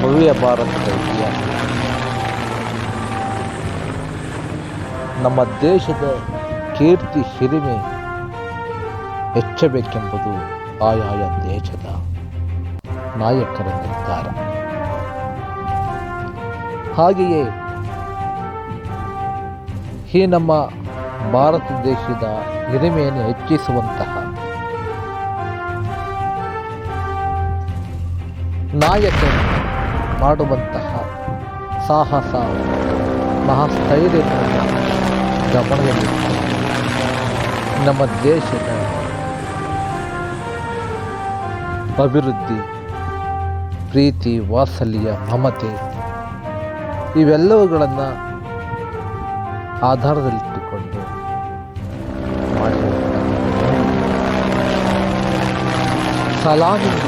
ಭವ್ಯ ಭಾರತದ ಇತಿಹಾಸ. ನಮ್ಮ ದೇಶದ ಕೀರ್ತಿ ಹಿರಿಮೆ ಹೆಚ್ಚಬೇಕೆಂಬುದು ಆಯಾಯ ದೇಶದ ನಾಯಕರ ನಿರ್ಧಾರ. ಹಾಗೆಯೇ ಈ ನಮ್ಮ ಭಾರತ ದೇಶದ ಹಿರಿಮೆಯನ್ನು ಹೆಚ್ಚಿಸುವಂತಹ ನಾಯಕರು ಮಾಡುವಂತಹ ಸಾಹಸ ಮಹಾಸ್ಥೈರ್ಯವನ್ನು ಗಮನದಲ್ಲಿ ನಮ್ಮ ದೇಶದ ಅಭಿವೃದ್ಧಿ, ಪ್ರೀತಿ, ವಾತ್ಸಲ್ಯ, ಮಮತೆ ಇವೆಲ್ಲವುಗಳನ್ನು ಆಧಾರದಲ್ಲಿಟ್ಟುಕೊಂಡು ಮಾಡಿರುವಂತಹ ಸಲಾಮಿಂದ